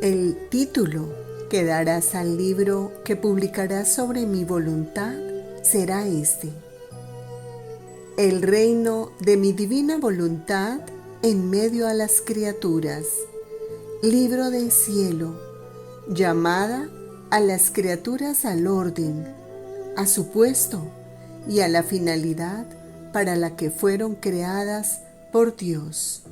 El título que darás al libro que publicarás sobre mi voluntad será este: El reino de mi divina voluntad en medio a las criaturas. Libro del cielo, llamada a las criaturas al orden, a su puesto y a la finalidad para la que fueron creadas por Dios.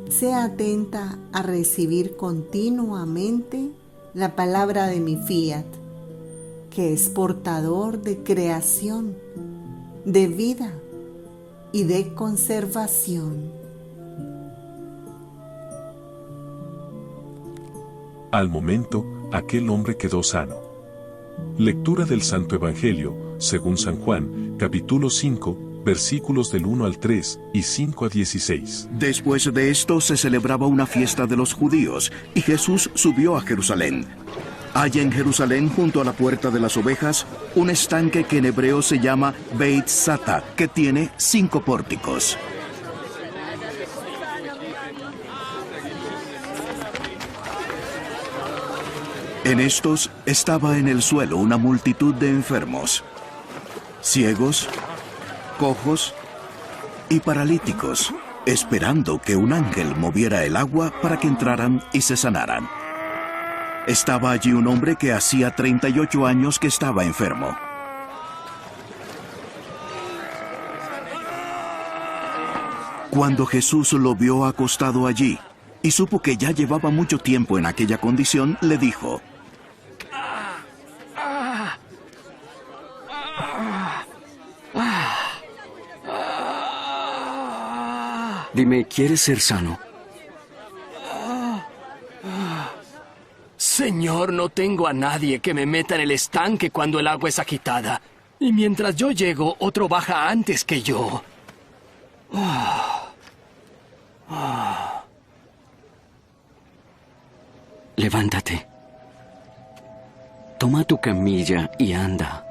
Sea atenta a recibir continuamente la palabra de mi fiat, que es portador de creación, de vida y de conservación. Al momento, aquel hombre quedó sano. Lectura del Santo Evangelio, según San Juan, capítulo 5, versículos del 1 al 3 y 5 a 16. Después de esto se celebraba una fiesta de los judíos, y Jesús subió a Jerusalén. Hay en Jerusalén, junto a la puerta de las ovejas, un estanque que en hebreo se llama Beit Sata, que tiene 5 pórticos. En estos estaba en el suelo una multitud de enfermos, ciegos, cojos y paralíticos, esperando que un ángel moviera el agua para que entraran y se sanaran. Estaba allí un hombre que hacía 38 años que estaba enfermo. Cuando Jesús lo vio acostado allí y supo que ya llevaba mucho tiempo en aquella condición, le dijo: Dime, ¿quieres ser sano? Señor, no tengo a nadie que me meta en el estanque cuando el agua es agitada. Y mientras yo llego, otro baja antes que yo. Levántate. Toma tu camilla y anda.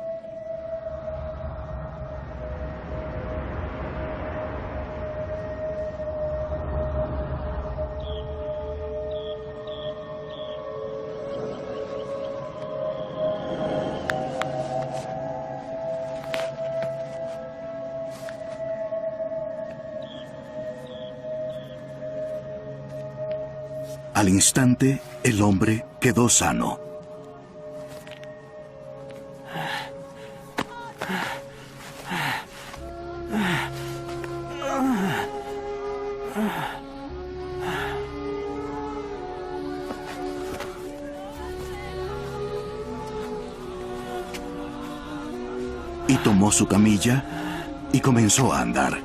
Al instante, el hombre quedó sano. Y tomó su camilla y comenzó a andar.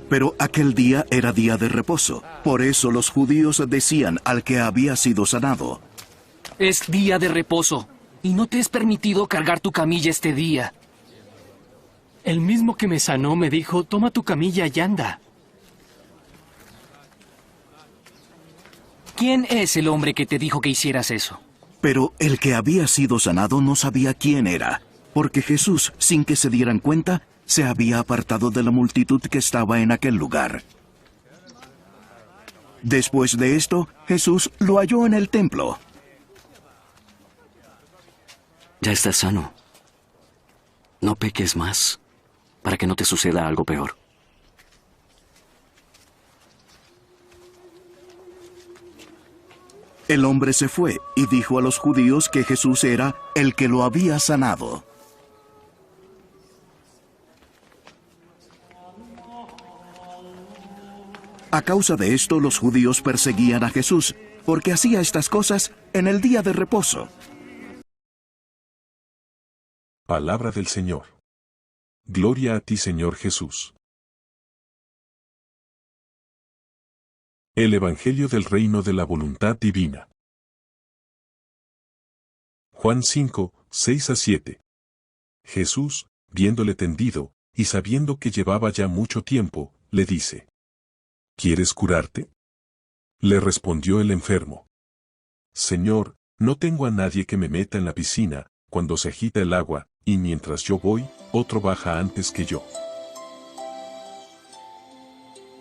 Pero aquel día era día de reposo. Por eso los judíos decían al que había sido sanado: Es día de reposo, y no te es permitido cargar tu camilla este día. El mismo que me sanó me dijo: toma tu camilla y anda. ¿Quién es el hombre que te dijo que hicieras eso? Pero el que había sido sanado no sabía quién era, porque Jesús, sin que se dieran cuenta, se había apartado de la multitud que estaba en aquel lugar. Después de esto, Jesús lo halló en el templo. Ya estás sano. No peques más, para que no te suceda algo peor. El hombre se fue y dijo a los judíos que Jesús era el que lo había sanado. A causa de esto, los judíos perseguían a Jesús, porque hacía estas cosas en el día de reposo. Palabra del Señor. Gloria a ti, Señor Jesús. El Evangelio del Reino de la Voluntad Divina. Juan 5, 6-7. Jesús, viéndole tendido, y sabiendo que llevaba ya mucho tiempo, le dice: ¿Quieres curarte? Le respondió el enfermo: Señor, no tengo a nadie que me meta en la piscina, cuando se agita el agua, y mientras yo voy, otro baja antes que yo.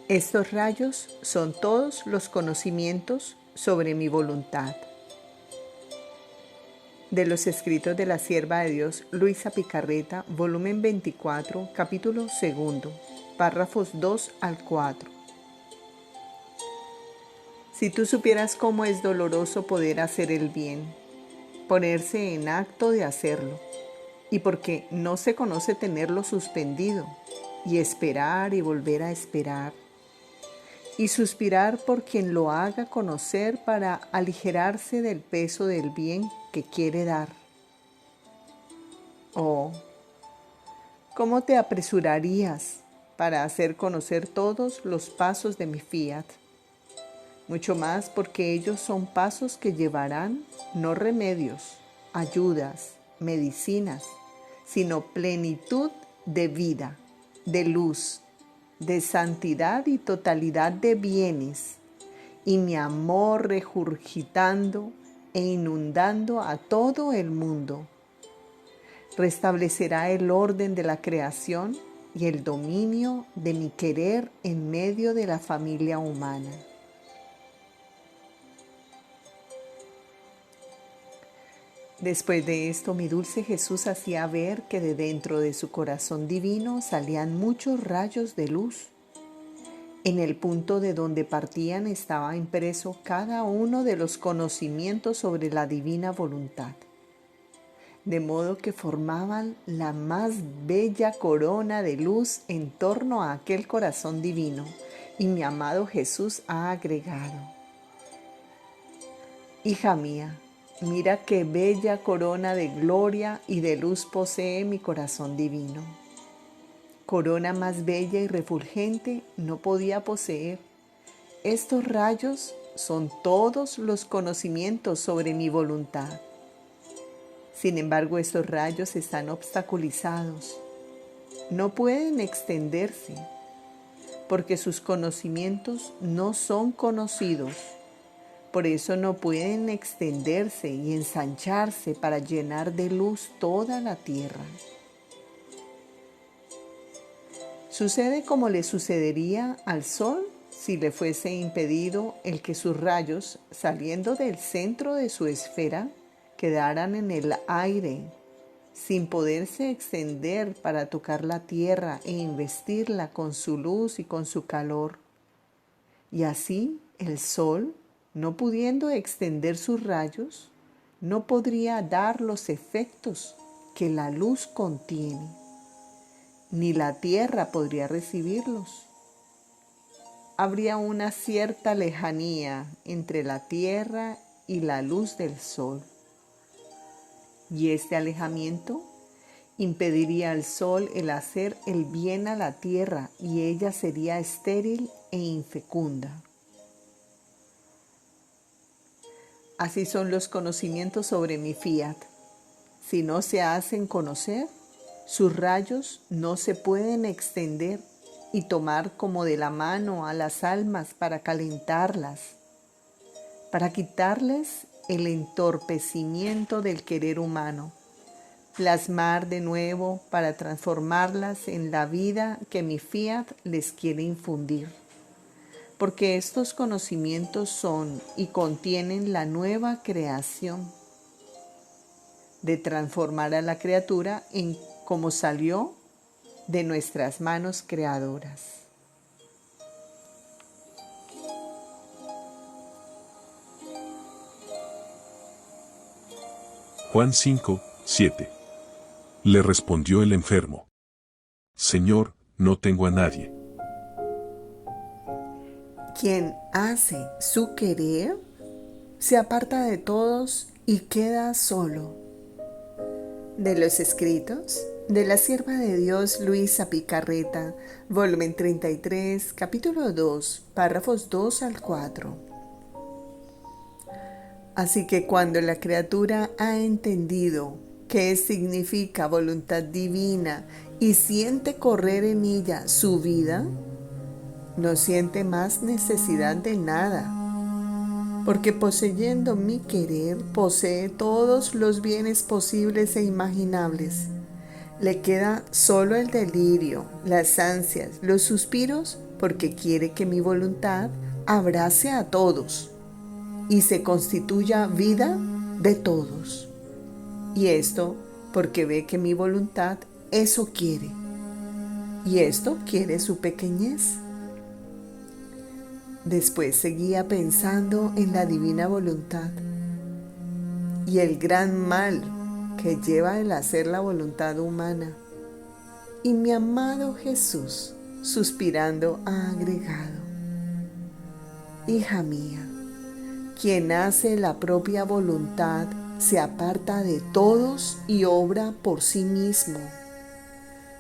Estos rayos son todos los conocimientos sobre mi voluntad. De los escritos de la sierva de Dios Luisa Picarreta, volumen 24, capítulo 2, párrafos 2 al 4. Si tú supieras cómo es doloroso poder hacer el bien, ponerse en acto de hacerlo, y porque no se conoce tenerlo suspendido, y esperar y volver a esperar, y suspirar por quien lo haga conocer para aligerarse del peso del bien que quiere dar. Oh, ¿cómo te apresurarías para hacer conocer todos los pasos de mi fiat? Mucho más porque ellos son pasos que llevarán no remedios, ayudas, medicinas, sino plenitud de vida, de luz, de santidad y totalidad de bienes, y mi amor regurgitando e inundando a todo el mundo. Restablecerá el orden de la creación y el dominio de mi querer en medio de la familia humana. Después de esto, mi dulce Jesús hacía ver que de dentro de su corazón divino salían muchos rayos de luz. En el punto de donde partían estaba impreso cada uno de los conocimientos sobre la divina voluntad, de modo que formaban la más bella corona de luz en torno a aquel corazón divino, y mi amado Jesús ha agregado: Hija mía, mira qué bella corona de gloria y de luz posee mi corazón divino. Corona más bella y refulgente no podía poseer. Estos rayos son todos los conocimientos sobre mi voluntad. Sin embargo, estos rayos están obstaculizados. No pueden extenderse, porque sus conocimientos no son conocidos. Por eso no pueden extenderse y ensancharse para llenar de luz toda la tierra. Sucede como le sucedería al sol si le fuese impedido el que sus rayos, saliendo del centro de su esfera, quedaran en el aire, sin poderse extender para tocar la tierra e investirla con su luz y con su calor. Y así el sol, no pudiendo extender sus rayos, no podría dar los efectos que la luz contiene, ni la tierra podría recibirlos. Habría una cierta lejanía entre la tierra y la luz del sol, y este alejamiento impediría al sol el hacer el bien a la tierra, y ella sería estéril e infecunda. Así son los conocimientos sobre mi fiat. Si no se hacen conocer, sus rayos no se pueden extender y tomar como de la mano a las almas para calentarlas, para quitarles el entorpecimiento del querer humano, plasmar de nuevo para transformarlas en la vida que mi fiat les quiere infundir. Porque estos conocimientos son y contienen la nueva creación, de transformar a la criatura en como salió de nuestras manos creadoras. Juan 5, 7. Le respondió el enfermo: Señor, no tengo a nadie. Quien hace su querer se aparta de todos y queda solo. De los escritos De la sierva de Dios Luisa Picarreta, volumen 33, capítulo 2, párrafos 2 al 4. Así que cuando la criatura ha entendido qué significa voluntad divina y siente correr en ella su vida, no siente más necesidad de nada, porque poseyendo mi querer, posee todos los bienes posibles e imaginables. Le queda solo el delirio, las ansias, los suspiros, porque quiere que mi voluntad abrace a todos y se constituya vida de todos. Y esto porque ve que mi voluntad eso quiere. Y esto quiere su pequeñez. Después seguía pensando en la divina voluntad y el gran mal que lleva el hacer la voluntad humana. Y mi amado Jesús, suspirando, ha agregado: hija mía, quien hace la propia voluntad se aparta de todos y obra por sí mismo.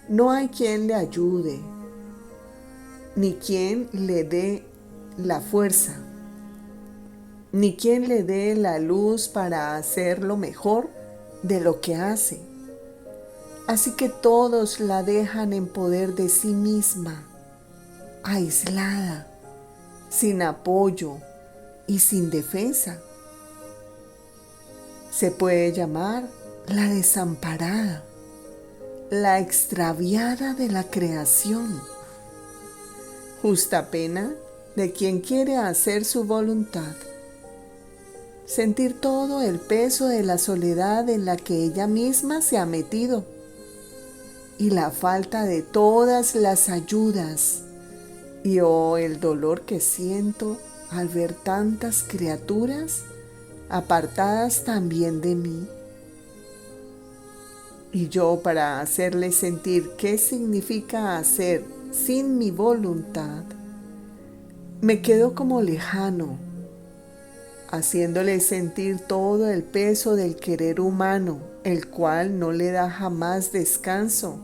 No hay quien le ayude, ni quien le dé la fuerza, ni quien le dé la luz para hacer lo mejor de lo que hace. Así que todos la dejan en poder de sí misma, aislada, sin apoyo y sin defensa. Se puede llamar la desamparada, la extraviada de la creación, justa pena de quien quiere hacer su voluntad, sentir todo el peso de la soledad en la que ella misma se ha metido y la falta de todas las ayudas, y el dolor que siento al ver tantas criaturas apartadas también de mí. Y yo, para hacerle sentir qué significa hacer sin mi voluntad, me quedo como lejano, haciéndole sentir todo el peso del querer humano, el cual no le da jamás descanso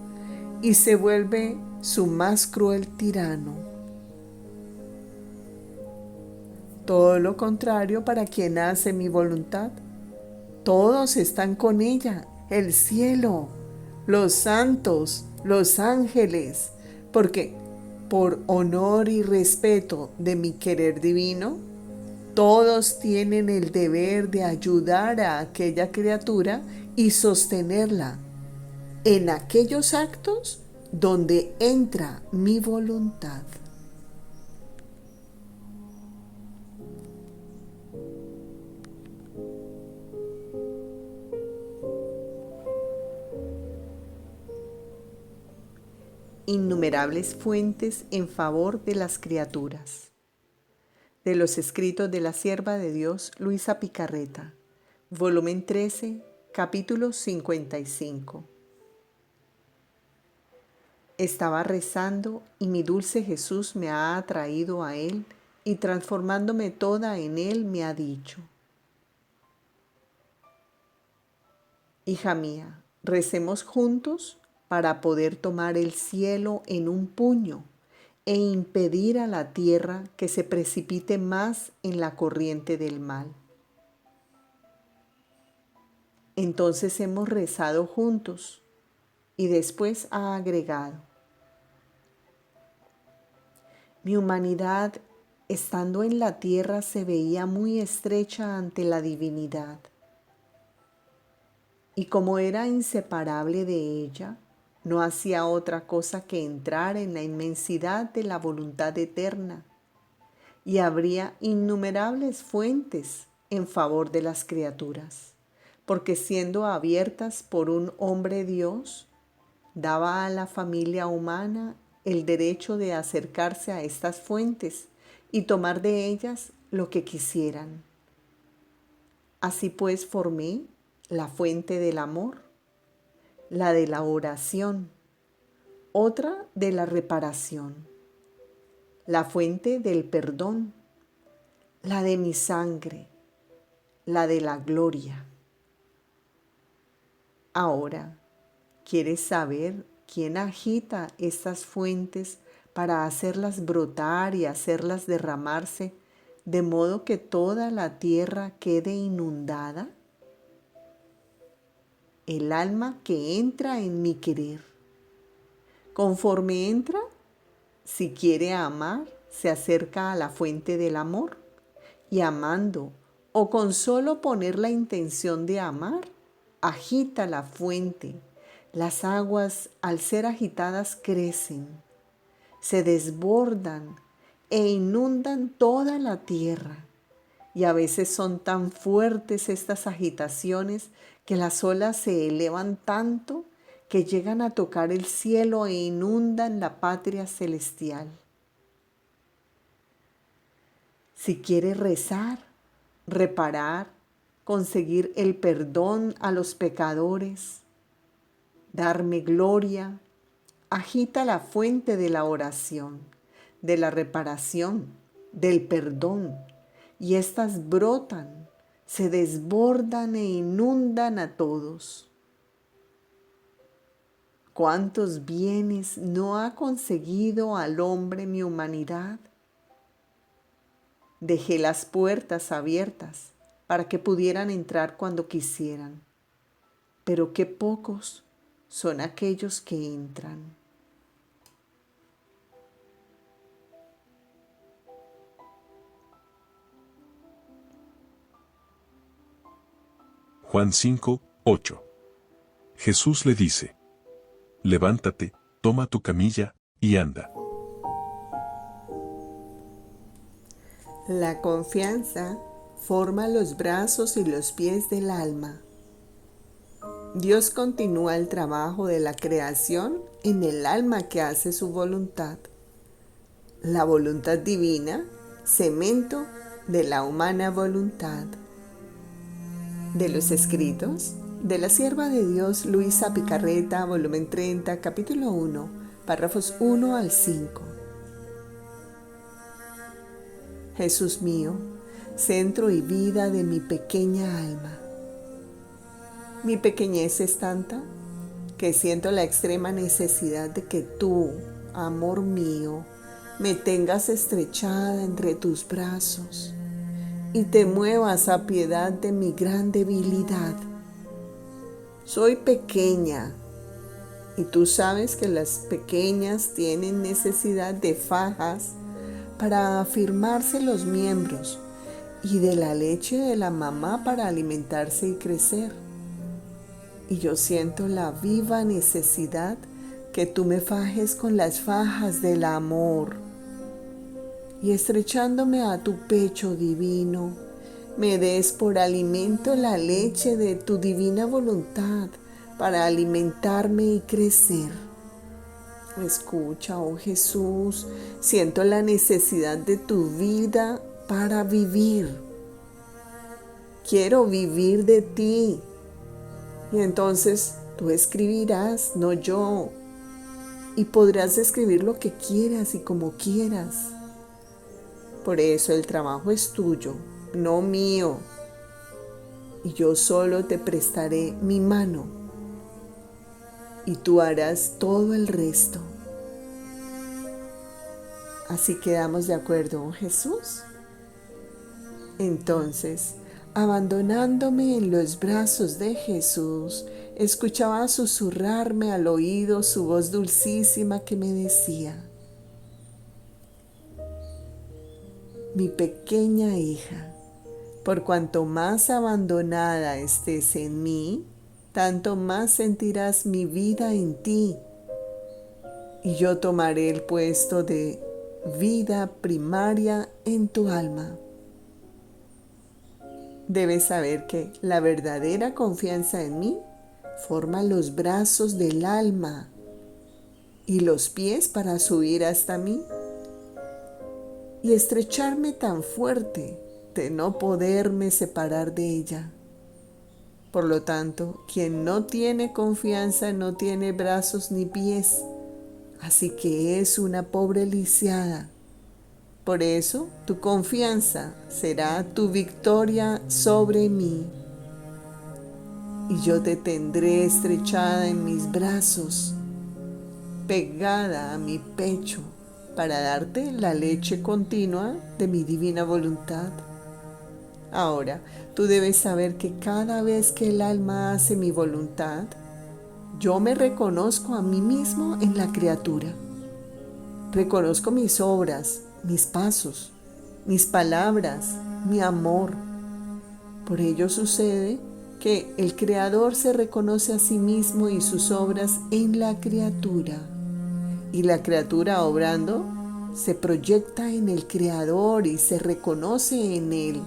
y se vuelve su más cruel tirano. Todo lo contrario para quien hace mi voluntad. Todos están con ella, el cielo, los santos, los ángeles, porque por honor y respeto de mi querer divino, todos tienen el deber de ayudar a aquella criatura y sostenerla en aquellos actos donde entra mi voluntad. Innumerables fuentes en favor de las criaturas. De los escritos de la sierva de Dios Luisa Picarreta, volumen 13, capítulo 55. Estaba rezando y mi dulce Jesús me ha atraído a Él y transformándome toda en Él me ha dicho: hija mía, recemos juntos para poder tomar el cielo en un puño e impedir a la tierra que se precipite más en la corriente del mal. Entonces hemos rezado juntos y después ha agregado: mi humanidad, estando en la tierra, se veía muy estrecha ante la divinidad, y como era inseparable de ella, no hacía otra cosa que entrar en la inmensidad de la voluntad eterna, y habría innumerables fuentes en favor de las criaturas, porque siendo abiertas por un hombre Dios, daba a la familia humana el derecho de acercarse a estas fuentes y tomar de ellas lo que quisieran. Así pues formé la fuente del amor, la de la oración, otra de la reparación, la fuente del perdón, la de mi sangre, la de la gloria. Ahora, ¿Quieres saber quién agita estas fuentes para hacerlas brotar y hacerlas derramarse, de modo que toda la tierra quede inundada? El alma que entra en mi querer. Conforme entra, si quiere amar, se acerca a la fuente del amor, y amando, o con solo poner la intención de amar, agita la fuente. Las aguas, al ser agitadas, crecen, se desbordan e inundan toda la tierra. Y a veces son tan fuertes estas agitaciones que las olas se elevan tanto que llegan a tocar el cielo e inundan la patria celestial. Si quieres rezar, reparar, conseguir el perdón a los pecadores, darme gloria, agita la fuente de la oración, de la reparación, del perdón, y éstas brotan, se desbordan e inundan a todos. ¿Cuántos bienes no ha conseguido al hombre mi humanidad? Dejé las puertas abiertas para que pudieran entrar cuando quisieran, pero qué pocos son aquellos que entran. Juan 5, 8. Jesús le dice: levántate, toma tu camilla, y anda. La confianza forma los brazos y los pies del alma. Dios continúa el trabajo de la creación en el alma que hace su voluntad. La voluntad divina, cemento de la humana voluntad. De los escritos de la sierva de Dios Luisa Picarreta, volumen 30, capítulo 1, párrafos 1 al 5. Jesús mío, centro y vida de mi pequeña alma. Mi pequeñez es tanta que siento la extrema necesidad de que tú, amor mío, me tengas estrechada entre tus brazos y te muevas a piedad de mi gran debilidad. Soy pequeña y tú sabes que las pequeñas tienen necesidad de fajas para afirmarse los miembros y de la leche de la mamá para alimentarse y crecer. Y yo siento la viva necesidad que tú me fajes con las fajas del amor y estrechándome a tu pecho divino, me des por alimento la leche de tu divina voluntad para alimentarme y crecer. Escucha, oh Jesús, siento la necesidad de tu vida para vivir. Quiero vivir de ti. Y entonces tú escribirás, no yo. Y podrás escribir lo que quieras y como quieras. Por eso el trabajo es tuyo, no mío. Y yo solo te prestaré mi mano. Y tú harás todo el resto. Así quedamos de acuerdo, Jesús. Entonces, abandonándome en los brazos de Jesús, escuchaba susurrarme al oído su voz dulcísima que me decía: mi pequeña hija, por cuanto más abandonada estés en mí, tanto más sentirás mi vida en ti, y yo tomaré el puesto de vida primaria en tu alma. Debes saber que la verdadera confianza en mí forma los brazos del alma y los pies para subir hasta mí y estrecharme tan fuerte de no poderme separar de ella. Por lo tanto, quien no tiene confianza no tiene brazos ni pies, así que es una pobre lisiada. Por eso, tu confianza será tu victoria sobre mí. y yo te tendré estrechada en mis brazos, pegada a mi pecho, para darte la leche continua de mi divina voluntad. Ahora, tú debes saber que cada vez que el alma hace mi voluntad, yo me reconozco a mí mismo en la criatura. Reconozco mis obras, mis pasos, mis palabras, mi amor. Por ello sucede que el Creador se reconoce a sí mismo y sus obras en la criatura. Y la criatura obrando se proyecta en el Creador y se reconoce en Él.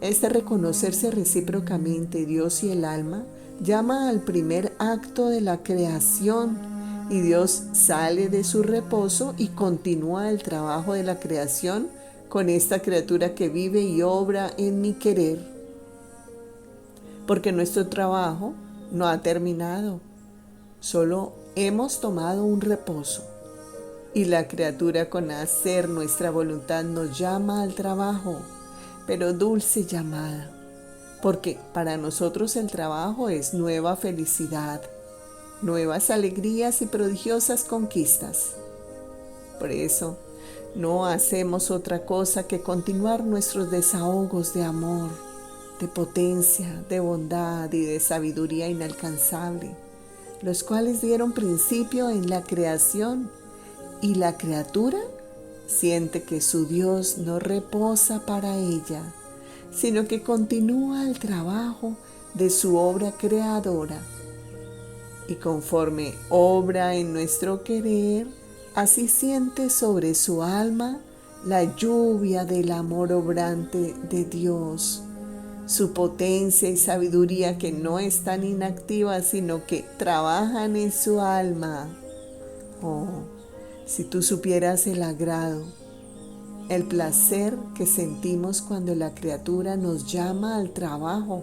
Este reconocerse recíprocamente Dios y el alma llama al primer acto de la creación, y Dios sale de su reposo y continúa el trabajo de la creación con esta criatura que vive y obra en mi querer. Porque nuestro trabajo no ha terminado, solo hemos tomado un reposo, y la criatura con hacer nuestra voluntad nos llama al trabajo, pero dulce llamada, porque para nosotros el trabajo es nueva felicidad, nuevas alegrías y prodigiosas conquistas. Por eso, no hacemos otra cosa que continuar nuestros desahogos de amor, de potencia, de bondad y de sabiduría inalcanzable, los cuales dieron principio en la creación, y la criatura siente que su Dios no reposa para ella, sino que continúa el trabajo de su obra creadora. Y conforme obra en nuestro querer, así siente sobre su alma la lluvia del amor obrante de Dios, su potencia y sabiduría que no están inactivas, sino que trabajan en su alma. Oh, si tú supieras el agrado, el placer que sentimos cuando la criatura nos llama al trabajo.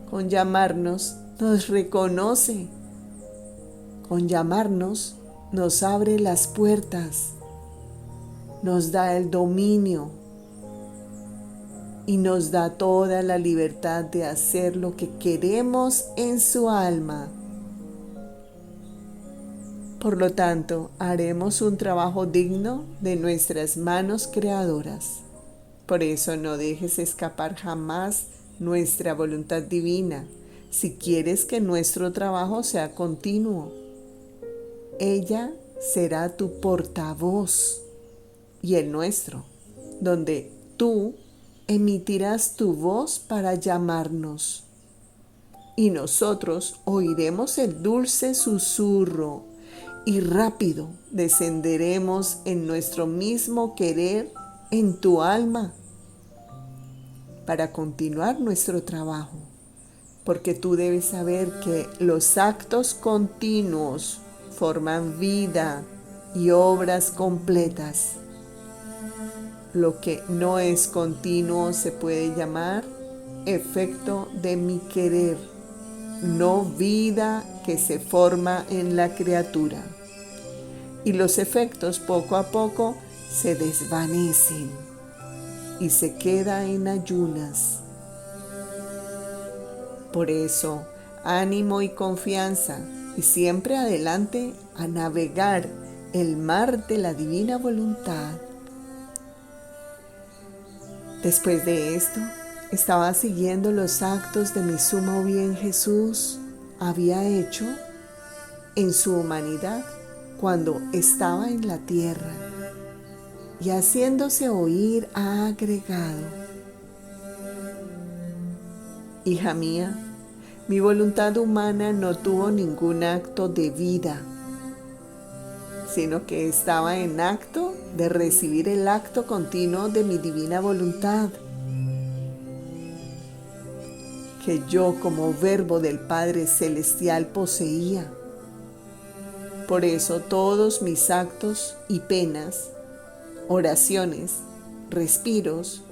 Con llamarnos nos reconoce, con llamarnos nos abre las puertas, nos da el dominio y nos da toda la libertad de hacer lo que queremos en su alma. Por lo tanto, haremos un trabajo digno de nuestras manos creadoras. Por eso no dejes escapar jamás nuestra voluntad divina, si quieres que nuestro trabajo sea continuo. Ella será tu portavoz y el nuestro, donde tú emitirás tu voz para llamarnos, y nosotros oiremos el dulce susurro, y rápido descenderemos en nuestro mismo querer en tu alma para continuar nuestro trabajo, porque tú debes saber que los actos continuos forman vida y obras completas. Lo que no es continuo se puede llamar efecto de mi querer, no vida que se forma en la criatura. Y los efectos poco a poco se desvanecen y se queda en ayunas. Por eso, ánimo y confianza, y siempre adelante a navegar el mar de la divina voluntad. Después de esto, estaba siguiendo los actos de mi sumo bien Jesús había hecho en su humanidad cuando estaba en la tierra, y haciéndose oír ha agregado: hija mía, mi voluntad humana no tuvo ningún acto de vida, sino que estaba en acto de recibir el acto continuo de mi divina voluntad, que yo como verbo del Padre Celestial poseía. Por eso todos mis actos y penas, oraciones, respiros,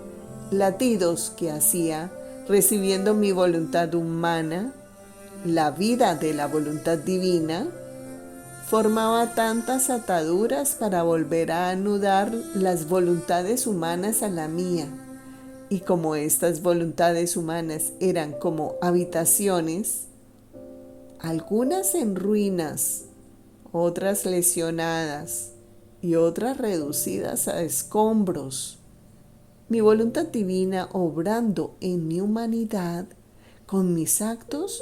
latidos que hacía, recibiendo mi voluntad humana, la vida de la voluntad divina, formaba tantas ataduras para volver a anudar las voluntades humanas a la mía, Y como estas voluntades humanas eran como habitaciones, algunas en ruinas, otras lesionadas y otras reducidas a escombros, mi voluntad divina obrando en mi humanidad, con mis actos,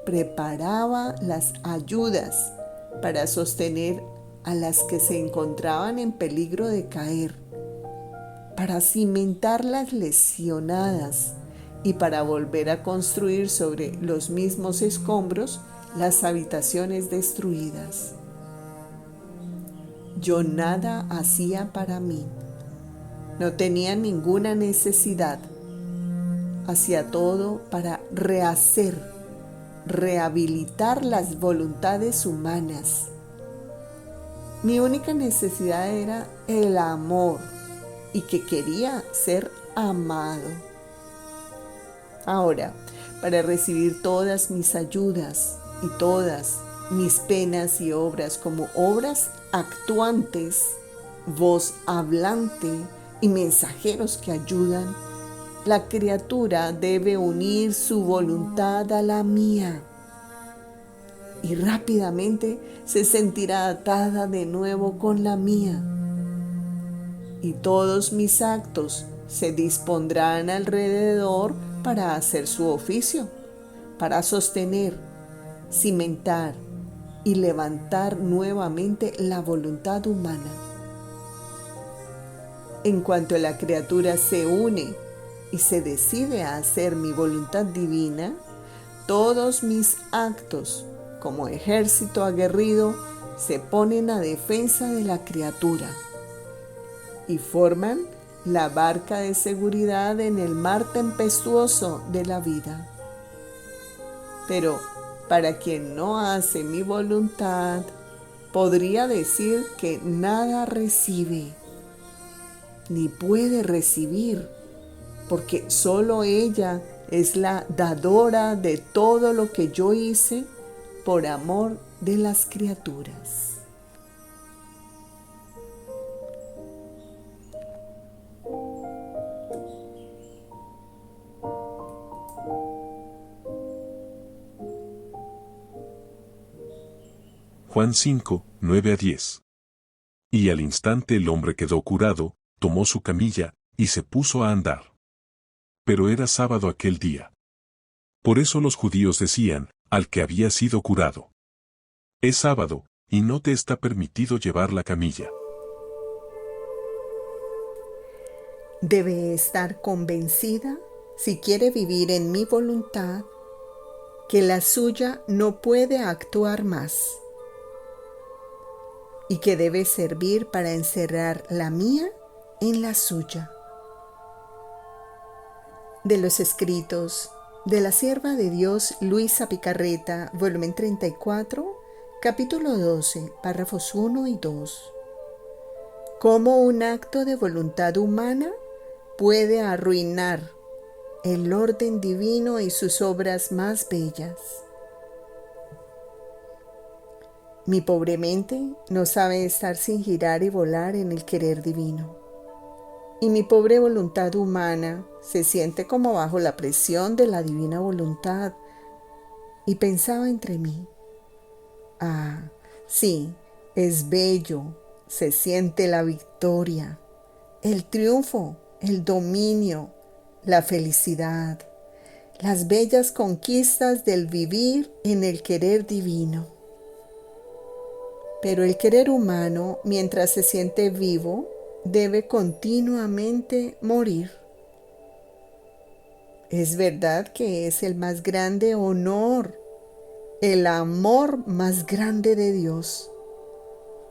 preparaba las ayudas para sostener a las que se encontraban en peligro de caer, para cimentar las lesionadas y para volver a construir sobre los mismos escombros las habitaciones destruidas. Yo nada hacía para mí, no tenía ninguna necesidad, hacía todo para rehacer, rehabilitar las voluntades humanas. Mi única necesidad era el amor y que quería ser amado. Ahora, para recibir todas mis ayudas y todas mis penas y obras como obras actuantes, voz hablante y mensajeros que ayudan, la criatura debe unir su voluntad a la mía y rápidamente se sentirá atada de nuevo con la mía. Y todos mis actos se dispondrán alrededor para hacer su oficio, para sostener, cimentar y levantar nuevamente la voluntad humana. En cuanto la criatura se une y se decide a hacer mi voluntad divina, todos mis actos, como ejército aguerrido, se ponen a defensa de la criatura y forman la barca de seguridad en el mar tempestuoso de la vida. Pero para quien no hace mi voluntad, podría decir que nada recibe, ni puede recibir, porque solo ella es la dadora de todo lo que yo hice por amor de las criaturas. Juan 5, 9-10. Y al instante el hombre quedó curado, tomó su camilla, y se puso a andar. Pero era sábado aquel día. Por eso los judíos decían, al que había sido curado: es sábado, y no te está permitido llevar la camilla. Debe estar convencida, si quiere vivir en mi voluntad, que la suya no puede actuar más y que debe servir para encerrar la mía en la suya. De los escritos de la sierva de Dios Luisa Picarreta, volumen 34, capítulo 12, párrafos 1 y 2. Cómo un acto de voluntad humana puede arruinar el orden divino y sus obras más bellas. Mi pobre mente no sabe estar sin girar y volar en el querer divino. Y mi pobre voluntad humana se siente como bajo la presión de la divina voluntad. Y pensaba entre mí: ah, sí, es bello, se siente la victoria, el triunfo, el dominio, la felicidad, las bellas conquistas del vivir en el querer divino. Pero el querer humano, mientras se siente vivo, debe continuamente morir. Es verdad que es el más grande honor, el amor más grande de Dios,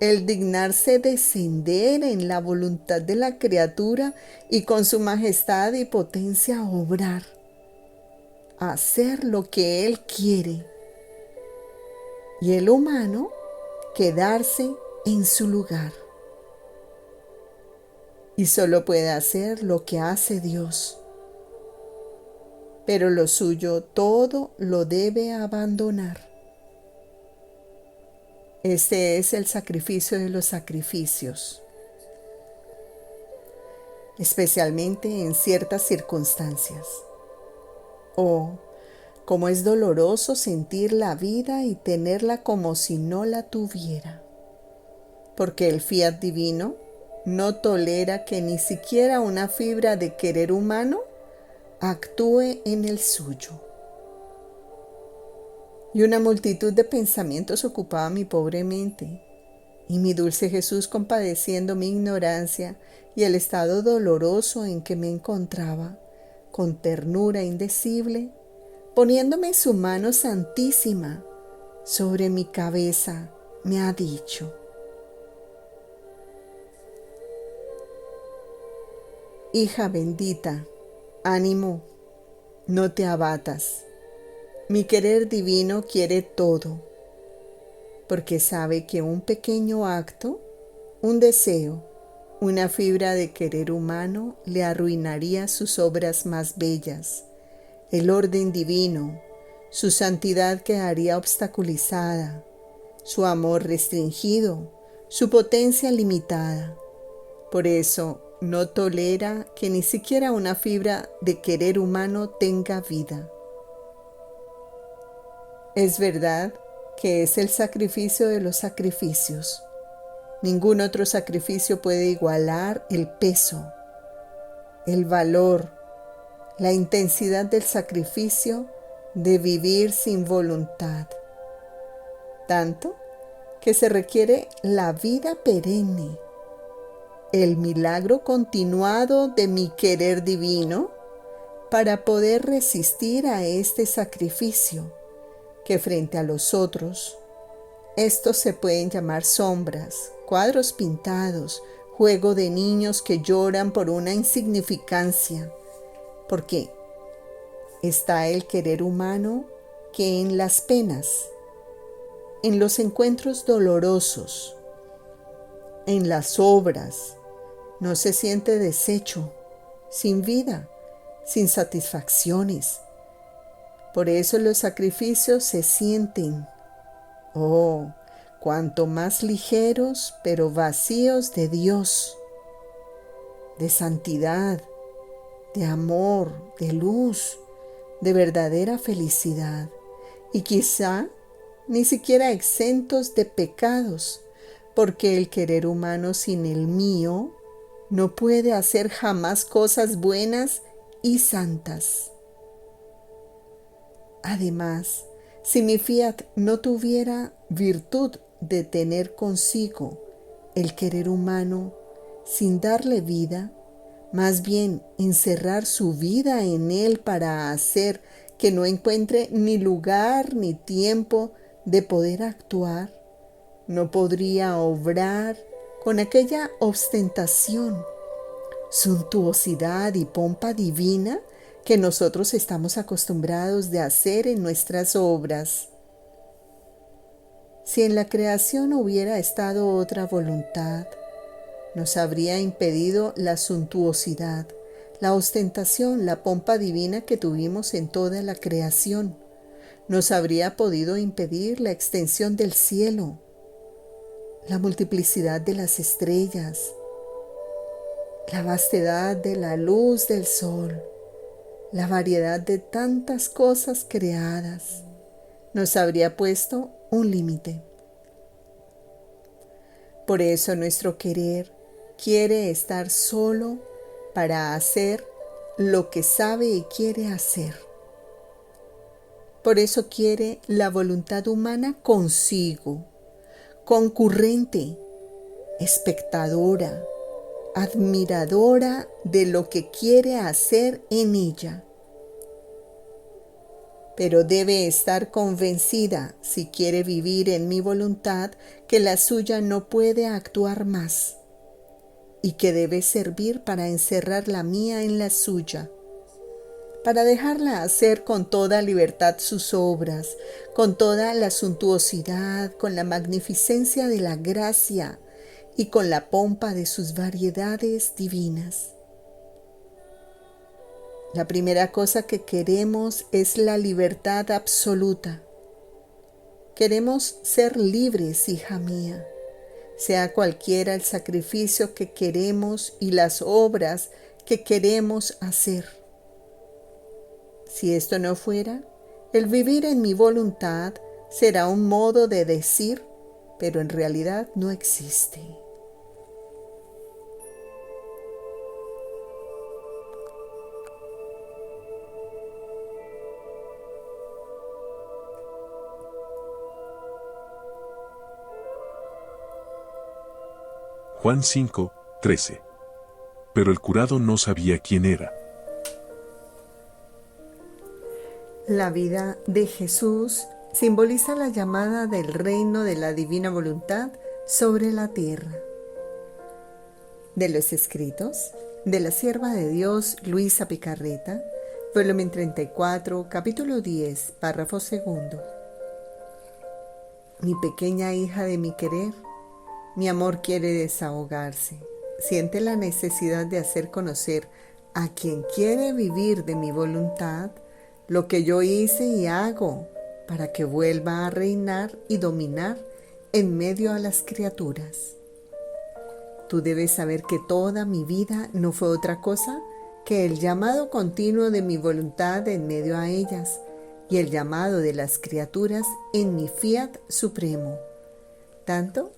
el dignarse descender en la voluntad de la criatura y con su majestad y potencia obrar, hacer lo que Él quiere, y el humano quedarse en su lugar. Y solo puede hacer lo que hace Dios. Pero lo suyo todo lo debe abandonar. Este es el sacrificio de los sacrificios. especialmente en ciertas circunstancias. Oh, cómo es doloroso sentir la vida y tenerla como si no la tuviera, porque el fiat divino no tolera que ni siquiera una fibra de querer humano actúe en el suyo. Y una multitud de pensamientos ocupaba mi pobre mente, y mi dulce Jesús, compadeciendo mi ignorancia y el estado doloroso en que me encontraba, con ternura indecible, poniéndome su mano santísima sobre mi cabeza, me ha dicho: hija bendita, ánimo, no te abatas. Mi querer divino quiere todo, porque sabe que un pequeño acto, un deseo, una fibra de querer humano le arruinaría sus obras más bellas, el orden divino, su santidad quedaría obstaculizada, su amor restringido, su potencia limitada. Por eso no tolera que ni siquiera una fibra de querer humano tenga vida. Es verdad que es el sacrificio de los sacrificios. Ningún otro sacrificio puede igualar el peso, el valor, la intensidad del sacrificio de vivir sin voluntad. Tanto que se requiere la vida perenne, el milagro continuado de mi querer divino para poder resistir a este sacrificio, que frente a los otros, estos se pueden llamar sombras, cuadros pintados, juego de niños que lloran por una insignificancia, porque está el querer humano que en las penas, en los encuentros dolorosos, en las obras, no se siente deshecho, sin vida, sin satisfacciones. Por eso los sacrificios se sienten, oh, cuanto más ligeros, pero vacíos de Dios, de santidad, de amor, de luz, de verdadera felicidad, y quizá ni siquiera exentos de pecados, porque el querer humano sin el mío no puede hacer jamás cosas buenas y santas. Además, si mi fiat no tuviera virtud de tener consigo el querer humano sin darle vida, más bien encerrar su vida en él para hacer que no encuentre ni lugar ni tiempo de poder actuar, no podría obrar con aquella ostentación, suntuosidad y pompa divina que nosotros estamos acostumbrados de hacer en nuestras obras. Si en la creación hubiera estado otra voluntad, nos habría impedido la suntuosidad, la ostentación, la pompa divina que tuvimos en toda la creación. Nos habría podido impedir la extensión del cielo, la multiplicidad de las estrellas, la vastedad de la luz del sol, la variedad de tantas cosas creadas. Nos habría puesto un límite. Por eso nuestro querer quiere estar solo para hacer lo que sabe y quiere hacer. Por eso quiere la voluntad humana consigo, concurrente, espectadora, admiradora de lo que quiere hacer en ella. Pero debe estar convencida, si quiere vivir en mi voluntad, que la suya no puede actuar más y que debe servir para encerrar la mía en la suya, para dejarla hacer con toda libertad sus obras, con toda la suntuosidad, con la magnificencia de la gracia y con la pompa de sus variedades divinas. La primera cosa que queremos es la libertad absoluta. Queremos ser libres, hija mía, sea cualquiera el sacrificio que queremos y las obras que queremos hacer. Si esto no fuera, el vivir en mi voluntad será un modo de decir, pero en realidad no existe. Juan 5, 13. Pero el curado no sabía quién era. La vida de Jesús simboliza la llamada del reino de la divina voluntad sobre la tierra. De los escritos de la sierva de Dios Luisa Picarreta, volumen 34, capítulo 10, párrafo segundo. Mi pequeña hija de mi querer, mi amor quiere desahogarse. Siente la necesidad de hacer conocer a quien quiere vivir de mi voluntad lo que yo hice y hago para que vuelva a reinar y dominar en medio a las criaturas. Tú debes saber que toda mi vida no fue otra cosa que el llamado continuo de mi voluntad en medio a ellas y el llamado de las criaturas en mi fiat supremo. Tanto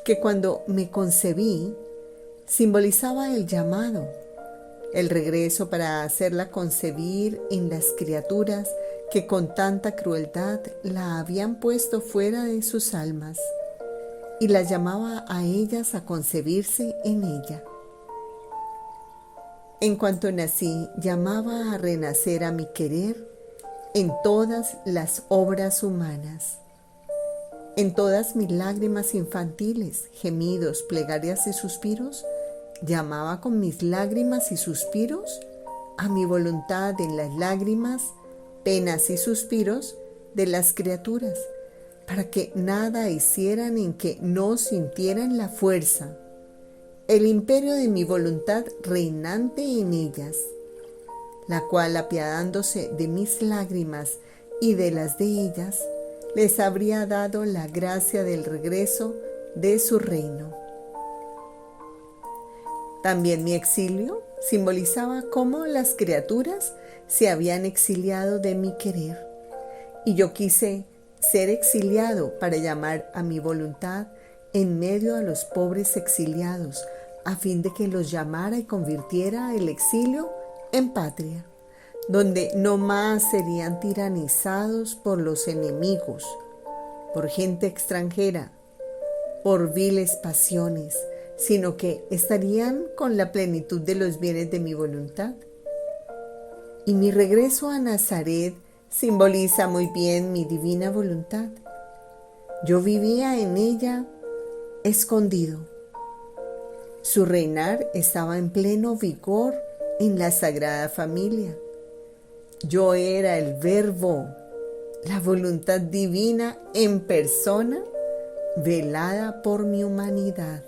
que cuando me concebí, simbolizaba el llamado, el regreso para hacerla concebir en las criaturas que con tanta crueldad la habían puesto fuera de sus almas, y las llamaba a ellas a concebirse en ella. En cuanto nací, llamaba a renacer a mi querer en todas las obras humanas, en todas mis lágrimas infantiles, gemidos, plegarias y suspiros, llamaba con mis lágrimas y suspiros a mi voluntad en las lágrimas, penas y suspiros de las criaturas, para que nada hicieran en que no sintieran la fuerza, el imperio de mi voluntad reinante en ellas, la cual, apiadándose de mis lágrimas y de las de ellas, les habría dado la gracia del regreso de su reino. También mi exilio simbolizaba cómo las criaturas se habían exiliado de mi querer, y yo quise ser exiliado para llamar a mi voluntad en medio a los pobres exiliados, a fin de que los llamara y convirtiera el exilio en patria, donde no más serían tiranizados por los enemigos, por gente extranjera, por viles pasiones, sino que estarían con la plenitud de los bienes de mi voluntad. Y mi regreso a Nazaret simboliza muy bien mi divina voluntad. Yo vivía en ella escondido. Su reinar estaba en pleno vigor en la Sagrada Familia. Yo era el Verbo, la voluntad divina en persona, velada por mi humanidad.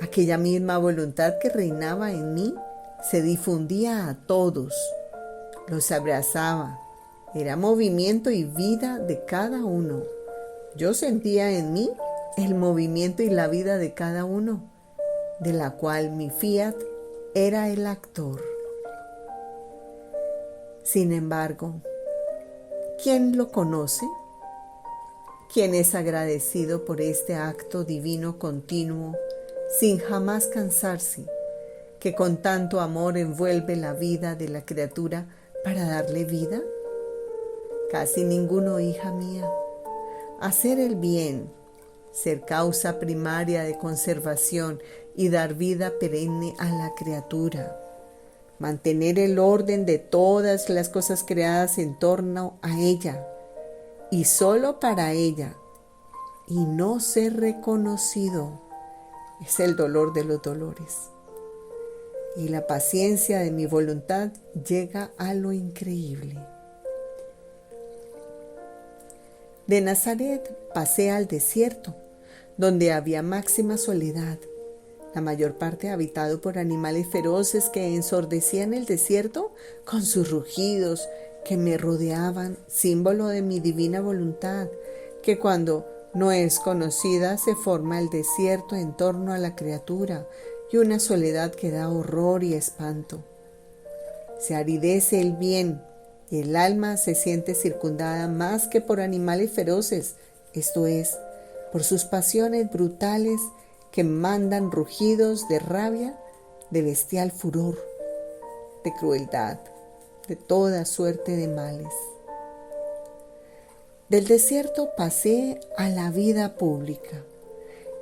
Aquella misma voluntad que reinaba en mí se difundía a todos, los abrazaba, era movimiento y vida de cada uno. Yo sentía en mí el movimiento y la vida de cada uno, de la cual mi fiat era el actor. Sin embargo, ¿quién lo conoce? ¿Quién es agradecido por este acto divino continuo, sin jamás cansarse, que con tanto amor envuelve la vida de la criatura para darle vida? Casi ninguno, hija mía. Hacer el bien, ser causa primaria de conservación y dar vida perenne a la criatura, mantener el orden de todas las cosas creadas en torno a ella y solo para ella, y no ser reconocido, es el dolor de los dolores. Y la paciencia de mi voluntad llega a lo increíble. De Nazaret pasé al desierto, donde había máxima soledad, la mayor parte habitado por animales feroces que ensordecían el desierto con sus rugidos, que me rodeaban, símbolo de mi divina voluntad, que cuando no es conocida se forma el desierto en torno a la criatura, y una soledad que da horror y espanto. Se aridece el bien y el alma se siente circundada más que por animales feroces, esto es, por sus pasiones brutales que mandan rugidos de rabia, de bestial furor, de crueldad, de toda suerte de males. Del desierto pasé a la vida pública,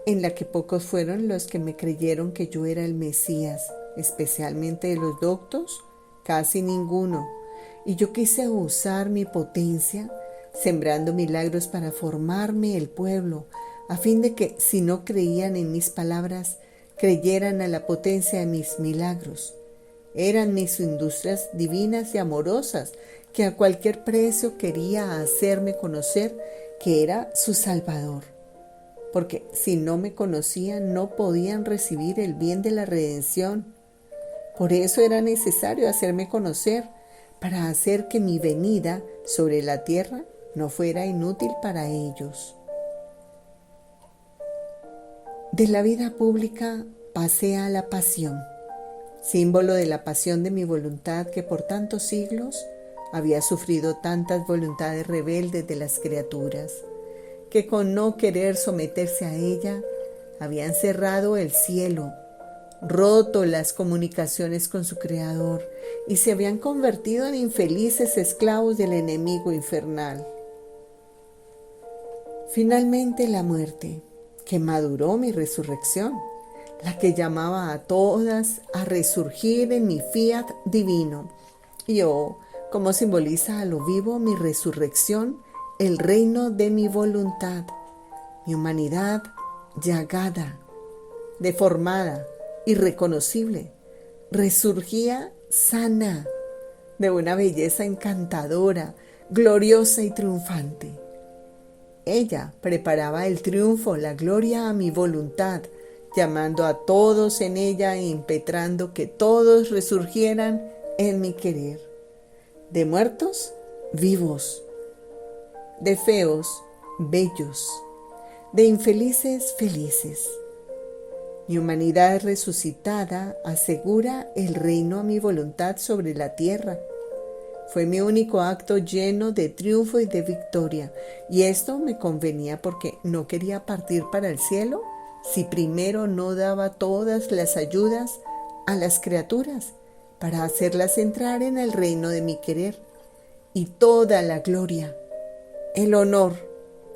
en la que pocos fueron los que me creyeron que yo era el Mesías, especialmente de los doctos, casi ninguno, y yo quise usar mi potencia, sembrando milagros para formarme el pueblo, a fin de que, si no creían en mis palabras, creyeran a la potencia de mis milagros. Eran mis industrias divinas y amorosas, que a cualquier precio quería hacerme conocer que era su Salvador. Porque si no me conocían, no podían recibir el bien de la redención. Por eso era necesario hacerme conocer, para hacer que mi venida sobre la tierra no fuera inútil para ellos. De la vida pública pasé a la pasión, símbolo de la pasión de mi voluntad que por tantos siglos había sufrido tantas voluntades rebeldes de las criaturas, que con no querer someterse a ella, habían cerrado el cielo, roto las comunicaciones con su Creador y se habían convertido en infelices esclavos del enemigo infernal. Finalmente la muerte, que maduró mi resurrección, la que llamaba a todas a resurgir en mi fiat divino, y como simboliza a lo vivo mi resurrección, el reino de mi voluntad, mi humanidad llagada, deformada, irreconocible, resurgía sana, de una belleza encantadora, gloriosa y triunfante. Ella preparaba el triunfo, la gloria a mi voluntad, llamando a todos en ella e impetrando que todos resurgieran en mi querer. De muertos, vivos, de feos, bellos, de infelices, felices. Mi humanidad resucitada asegura el reino a mi voluntad sobre la tierra. Fue mi único acto lleno de triunfo y de victoria, y esto me convenía porque no quería partir para el cielo si primero no daba todas las ayudas a las criaturas para hacerlas entrar en el reino de mi querer, y toda la gloria, el honor,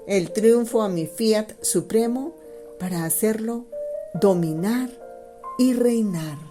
el triunfo a mi fiat supremo para hacerlo dominar y reinar.